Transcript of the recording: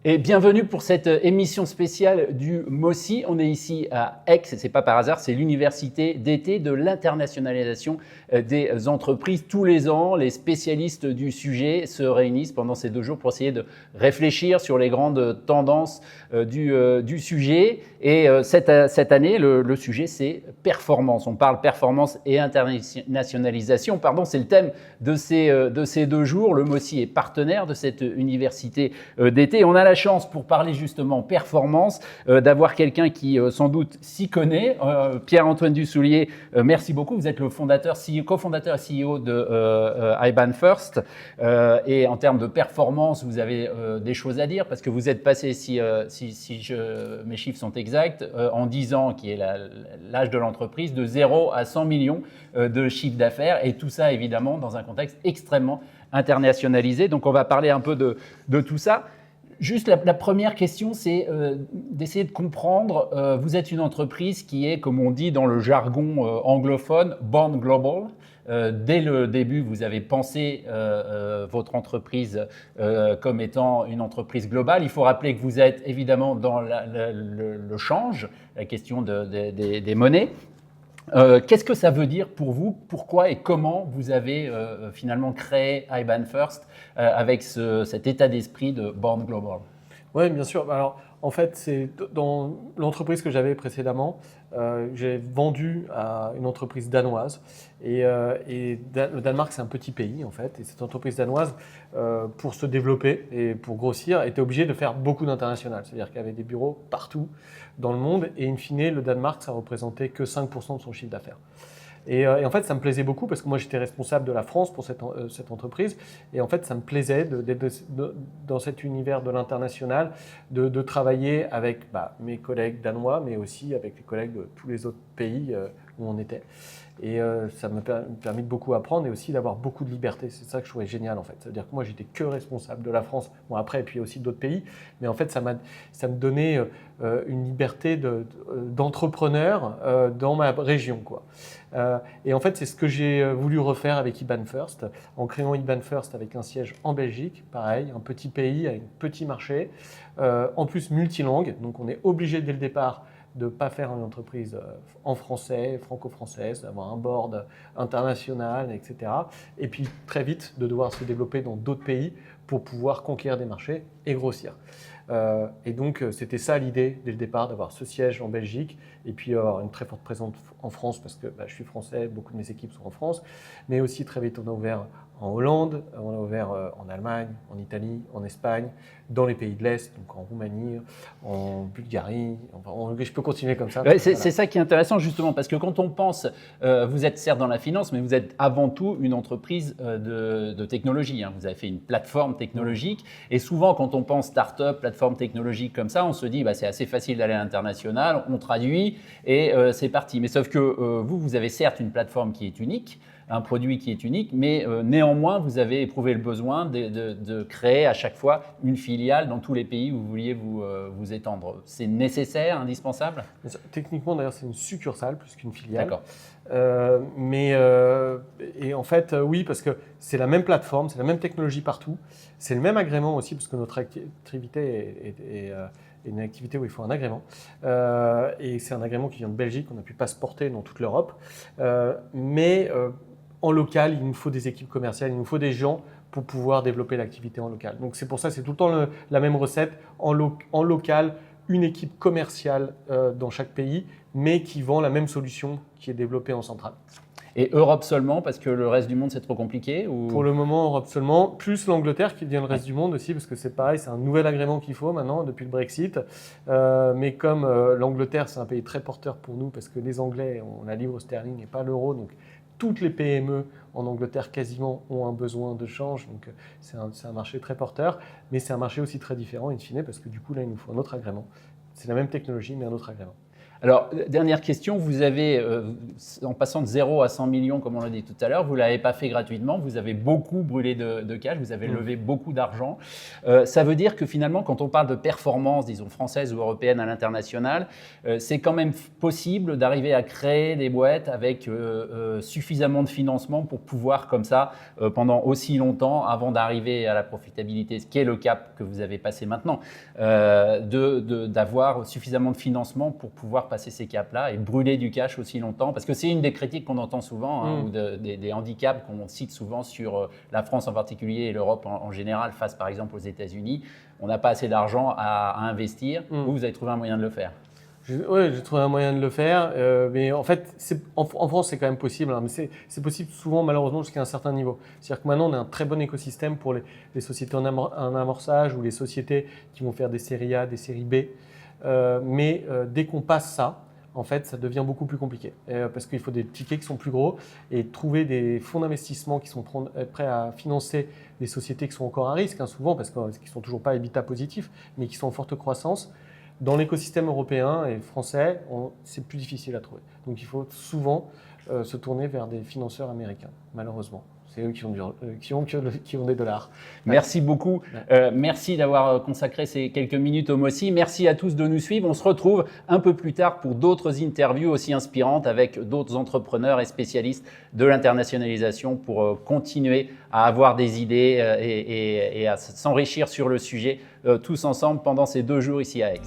Et bienvenue pour cette émission spéciale du MOSI. On est ici à Aix, et ce n'est pas par hasard, c'est l'université d'été de l'internationalisation des entreprises. Tous les ans, les spécialistes du sujet se réunissent pendant ces 2 jours pour essayer de réfléchir sur les grandes tendances du sujet. Et cette année, le sujet, c'est performance. On parle performance et internationalisation. C'est le thème de ces 2 jours. Le MOSI est partenaire de cette université d'été. On a la chance, pour parler justement performance, d'avoir quelqu'un qui sans doute s'y connaît. Pierre-Antoine Dussoulier, merci beaucoup. Vous êtes le cofondateur et CEO de IBAN First. Et en termes de performance, vous avez des choses à dire parce que vous êtes passé, si mes chiffres sont exacts, en 10 ans, qui est l'âge de l'entreprise, de 0 à 100 millions de chiffre d'affaires. Et tout ça, évidemment, dans un contexte extrêmement internationalisé. Donc, on va parler un peu de tout ça. Juste la première question, c'est d'essayer de comprendre. Vous êtes une entreprise qui est, comme on dit dans le jargon anglophone, born global. Dès le début, vous avez pensé votre entreprise comme étant une entreprise globale. Il faut rappeler que vous êtes évidemment dans le change, la question des monnaies. Qu'est-ce que ça veut dire pour vous? Pourquoi et comment vous avez finalement créé IBAN First avec cet état d'esprit de Born Global? Oui, bien sûr. Alors, en fait, c'est dans l'entreprise que j'avais précédemment, j'ai vendu à une entreprise danoise. Et le Danemark, c'est un petit pays, en fait. Et cette entreprise danoise, pour se développer et pour grossir, était obligée de faire beaucoup d'international. C'est-à-dire qu'il y avait des bureaux partout dans le monde. Et in fine, le Danemark, ça représentait que 5% de son chiffre d'affaires. Et en fait, ça me plaisait beaucoup parce que moi, j'étais responsable de la France pour cette entreprise. Et en fait, ça me plaisait d'être dans cet univers de l'international, de travailler avec mes collègues danois, mais aussi avec les collègues de tous les autres pays où on était. Et ça m'a permis de beaucoup apprendre et aussi d'avoir beaucoup de liberté. C'est ça que je trouvais génial, en fait. C'est-à-dire que moi, j'étais que responsable de la France. Bon, après, et puis aussi d'autres pays. Mais en fait, ça me donnait une liberté d'entrepreneur dans ma région, quoi. Et en fait, c'est ce que j'ai voulu refaire avec IBAN First, en créant IBAN First avec un siège en Belgique, pareil, un petit pays avec un petit marché, en plus multilingue. Donc, on est obligé dès le départ de ne pas faire une entreprise en français, franco-française, d'avoir un board international, etc. Et puis très vite de devoir se développer dans d'autres pays pour pouvoir conquérir des marchés et grossir. Et donc c'était ça l'idée dès le départ, d'avoir ce siège en Belgique et puis avoir une très forte présence en France parce que je suis français, beaucoup de mes équipes sont en France, mais aussi très vite on a ouvert en Hollande, on a ouvert en Allemagne, en Italie, en Espagne, dans les pays de l'Est, donc en Roumanie, en Bulgarie, je peux continuer comme ça. Ouais, c'est ça qui est intéressant justement, parce que quand on pense, vous êtes certes dans la finance, mais vous êtes avant tout une entreprise de technologie. Vous avez fait une plateforme technologique, et souvent quand on pense start-up, plateforme technologique comme ça, on se dit c'est assez facile d'aller à l'international, on traduit et c'est parti. Mais sauf que vous avez certes une plateforme qui est unique, un produit qui est unique, mais néanmoins, vous avez éprouvé le besoin de créer à chaque fois une filiale dans tous les pays où vous vouliez vous étendre. C'est nécessaire, indispensable? Techniquement, d'ailleurs, c'est une succursale plus qu'une filiale. D'accord. Et en fait, oui, parce que c'est la même plateforme, c'est la même technologie partout, c'est le même agrément aussi, parce que notre activité est une activité où il faut un agrément. Et c'est un agrément qui vient de Belgique, on a pu passeporter dans toute l'Europe. Mais en local, il nous faut des équipes commerciales, il nous faut des gens pour pouvoir développer l'activité en local. Donc c'est pour ça que c'est tout le temps la même recette. En local, une équipe commerciale dans chaque pays, mais qui vend la même solution qui est développée en centrale. Et Europe seulement, parce que le reste du monde, c'est trop compliqué ou... Pour le moment, Europe seulement, plus l'Angleterre qui devient le reste du monde aussi, parce que c'est pareil, c'est un nouvel agrément qu'il faut maintenant depuis le Brexit. Mais comme l'Angleterre, c'est un pays très porteur pour nous, parce que les Anglais ont la livre sterling et pas l'euro, donc toutes les PME en Angleterre quasiment ont un besoin de change, donc c'est un marché très porteur, mais c'est un marché aussi très différent in fine, parce que du coup là, il nous faut un autre agrément. C'est la même technologie, mais un autre agrément. Alors, dernière question, vous avez, en passant de 0 à 100 millions, comme on l'a dit tout à l'heure, vous ne l'avez pas fait gratuitement, vous avez beaucoup brûlé de cash, vous avez levé beaucoup d'argent. Ça veut dire que finalement, quand on parle de performance, disons française ou européenne à l'international, c'est quand même possible d'arriver à créer des boîtes avec suffisamment de financement pour pouvoir, comme ça, pendant aussi longtemps, avant d'arriver à la profitabilité, ce qui est le cap que vous avez passé maintenant, d'avoir suffisamment de financement pour pouvoir passer ces caps-là et brûler du cash aussi longtemps. Parce que c'est une des critiques qu'on entend souvent, ou des handicaps qu'on cite souvent sur la France en particulier et l'Europe en général, face par exemple aux États-Unis. On n'a pas assez d'argent à investir. Vous avez trouvé un moyen de le faire. Oui, j'ai trouvé un moyen de le faire, mais en fait, en France, c'est quand même possible, hein, mais c'est possible souvent, malheureusement, jusqu'à un certain niveau. C'est-à-dire que maintenant, on a un très bon écosystème pour les sociétés en amorçage ou les sociétés qui vont faire des séries A, des séries B. Mais dès qu'on passe ça, en fait, ça devient beaucoup plus compliqué parce qu'il faut des tickets qui sont plus gros et trouver des fonds d'investissement qui sont prêts à financer des sociétés qui sont encore à risque, hein, souvent parce qu'ils ne sont toujours pas EBITDA positifs, mais qui sont en forte croissance. Dans l'écosystème européen et français, c'est plus difficile à trouver. Donc il faut souvent se tourner vers des financeurs américains, malheureusement. C'est eux qui ont des dollars. Merci beaucoup. Merci d'avoir consacré ces quelques minutes au MOSI. Merci à tous de nous suivre. On se retrouve un peu plus tard pour d'autres interviews aussi inspirantes avec d'autres entrepreneurs et spécialistes de l'internationalisation pour continuer à avoir des idées et à s'enrichir sur le sujet tous ensemble pendant ces 2 jours ici à Aix.